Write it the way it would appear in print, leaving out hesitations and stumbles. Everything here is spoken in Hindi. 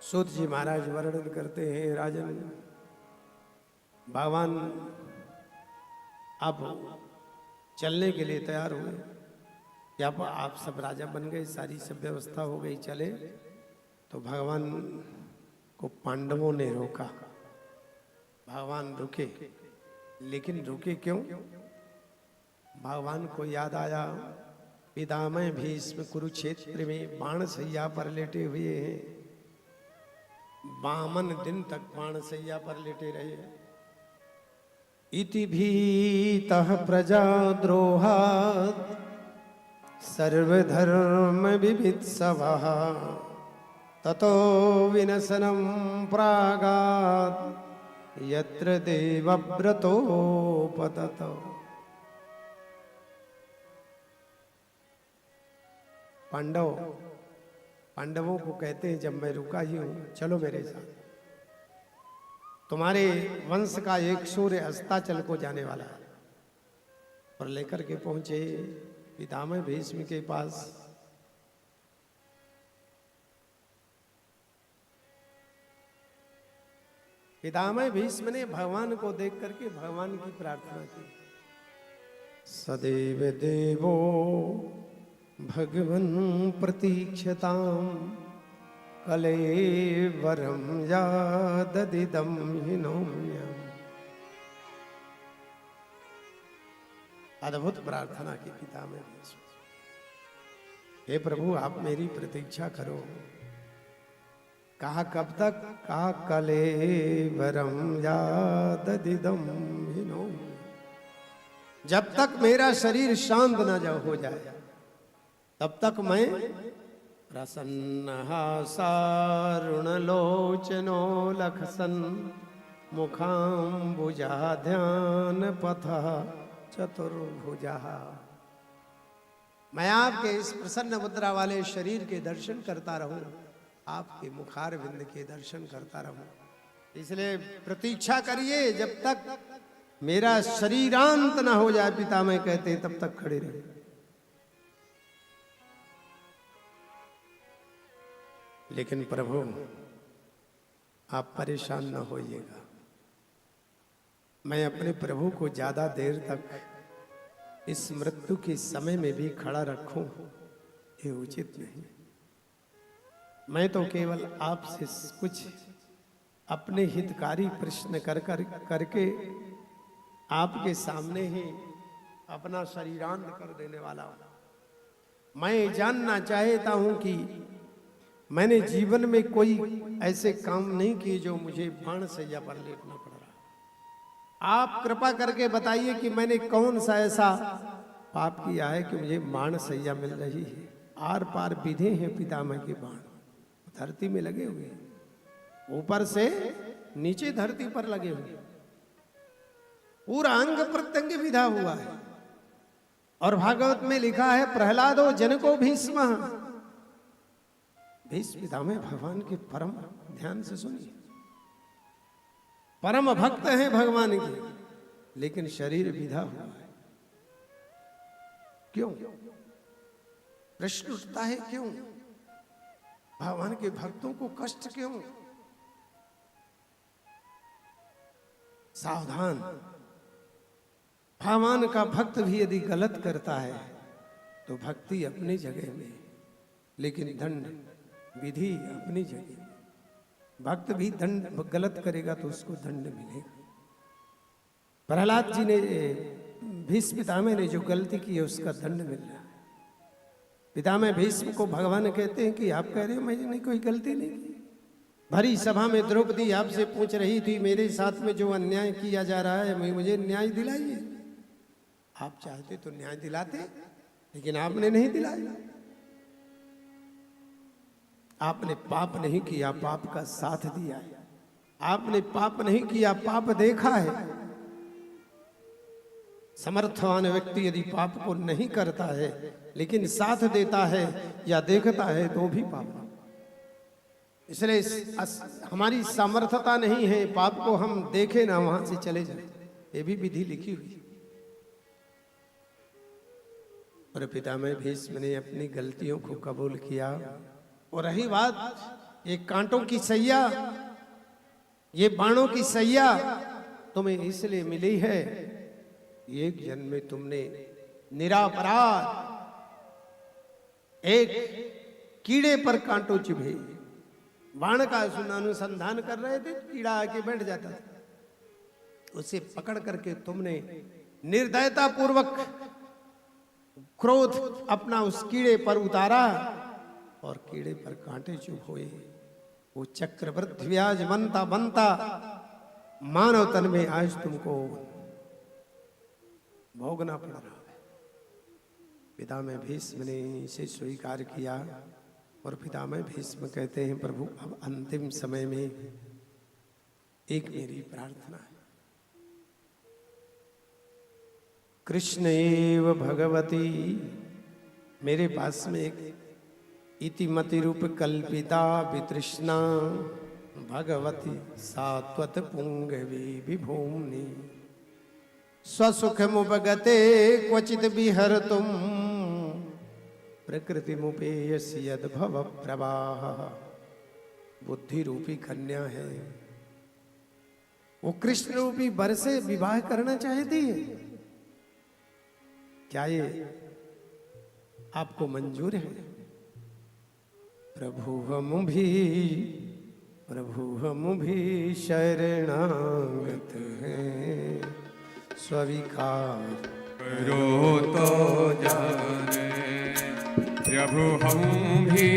सूत जी महाराज वर्णन करते हैं, राजन भगवान अब चलने के लिए तैयार हुए। या आप सब राजा बन गए, सारी सब व्यवस्था हो गई, चले तो भगवान को पांडवों ने रोका। भगवान रुके, लेकिन रुके क्यों? भगवान को याद आया पितामह भीष्म कुरुक्षेत्र में बाण सैया पर लेटे हुए हैं। 52 दिन तक बाण सैया पर लेटे रहे। इति भीतः प्रजाद्रोहात् सर्वधर्म विवित्सवः ततो विनशनं प्रागात् यत्र देवव्रतोपतत। पांडवों को कहते हैं, जब मैं रुका ही हूं, चलो मेरे साथ। तुम्हारे वंश का एक सूर्य अस्ताचल को जाने वाला है। और लेकर के पहुंचे पितामह भीष्म के पास। पितामह भीष्म ने भगवान को देख करके भगवान की प्रार्थना की। सदैव देवो भगवन् प्रतीक्षताम् कलेवरं याददिदं हिनोम्यम्। अद्भुत प्रार्थना की पितामह भीष्म। हे प्रभु, आप मेरी प्रतीक्षा करो। कहा कब तक? कहा कलेवरं याददिदं हिनोम्यम्। जब तक मेरा शरीर शांत न हो जाए तब तक मैं प्रसन्नहासारुणलोचनो लखसन् मुखाम्बुजा ध्यान पथः चतुर्भुजः। मैं आपके इस प्रसन्न मुद्रा वाले शरीर के दर्शन करता रहूं, आपके मुखार विंद के दर्शन करता रहूं। इसलिए प्रतीक्षा करिए जब तक मेरा शरीरांत ना हो जाए। पितामह कहते तब तक खड़े रहे। लेकिन प्रभु, आप परेशान न होइएगा। मैं अपने प्रभु को ज्यादा देर तक इस मृत्यु के समय में भी खड़ा रखूं, ये उचित नहीं। मैं तो केवल आपसे कुछ अपने हितकारी प्रश्न करके आपके सामने ही अपना शरीरांत कर देने वाला हूं। मैं जानना चाहता हूं कि मैंने जीवन में कोई ऐसे काम नहीं किए जो मुझे बाण सैया पर लेटना पड़ रहा। आप कृपा करके बताइए कि मैंने कौन सा ऐसा पाप किया है कि मुझे बाण सैया मिल रही है। आर पार विधे हैं पितामह के बाण, धरती में लगे हुए, ऊपर से नीचे धरती पर लगे हुए, पूरा अंग प्रत्यंग विधा हुआ है। और भागवत में लिखा है, प्रहलादो जनको भीष्म। भीष्म पितामह भगवान के परम, ध्यान से सुनिए, परम भक्त हैं भगवान के, लेकिन शरीर विधा हुआ है। क्यों? प्रश्न उठता है, क्यों? भगवान के भक्तों को कष्ट क्यों? सावधान। भगवान का भक्त भी यदि गलत करता है तो भक्ति अपनी जगह में, लेकिन दंड विधि अपनी जगह। भक्त भी दंड गलत करेगा तो उसको दंड मिलेगा। प्रहलाद जी ने, भीष्म पितामह ने जो गलती की है उसका दंड मिल रहा है। पितामह भीष्म को भगवान कहते हैं कि आप कह रहे हो मैंने कोई गलती नहीं की। भरी सभा में द्रौपदी आपसे पूछ रही थी, मेरे साथ में जो अन्याय किया जा रहा है मुझे न्याय दिलाइए। आप चाहते तो न्याय दिलाते, लेकिन आपने नहीं दिलाया। आपने पाप नहीं किया, पाप का साथ दिया है। आपने पाप नहीं किया, पाप देखा है। समर्थवान व्यक्ति यदि पाप को नहीं करता है लेकिन साथ देता है या देखता है तो भी पाप। इसलिए हमारी सामर्थ्यता नहीं है पाप को हम देखें ना वहां से चले जाए, ये भी विधि लिखी हुई। और पितामह भीष्म ने अपनी गलतियों को कबूल किया। और रही बात ये कांटों की सैया, ये बाणों की सैया तुम्हें इसलिए मिली है, एक जन्म में तुमने निरापराध एक कीड़े पर कांटों चुभे, बाण का अनुसंधान कर रहे थे, कीड़ा आके बैठ जाता था, उसे पकड़ करके तुमने निर्दयता पूर्वक क्रोध अपना उस कीड़े पर उतारा और कीड़े पर कांटे चुभ हुए। वो चक्रवृद्धि व्याज बनता बनता मानव तन में आज तुमको भोगना पड़ रहा है। पिता में भीष्म ने इसे स्वीकार किया और पिता में भीष्म कहते हैं, प्रभु अब अंतिम समय में एक मेरी प्रार्थना है, कृष्ण एव भगवती, मेरे पास में एक इतिमति रूप कल्पिता वितृष्णा भगवती सात्वत पुंगवी विभूमि स्वसुख मुपगते क्वचित विहर तुम प्रकृति मुपेयस यद भव प्रवाह। बुद्धि रूपी कन्या है, वो कृष्ण रूपी वर से विवाह करना चाहती है, क्या ये आपको मंजूर है? प्रभु हम भी शरणागत हैं, स्वीकार करो तो जाने, प्रभु हम भी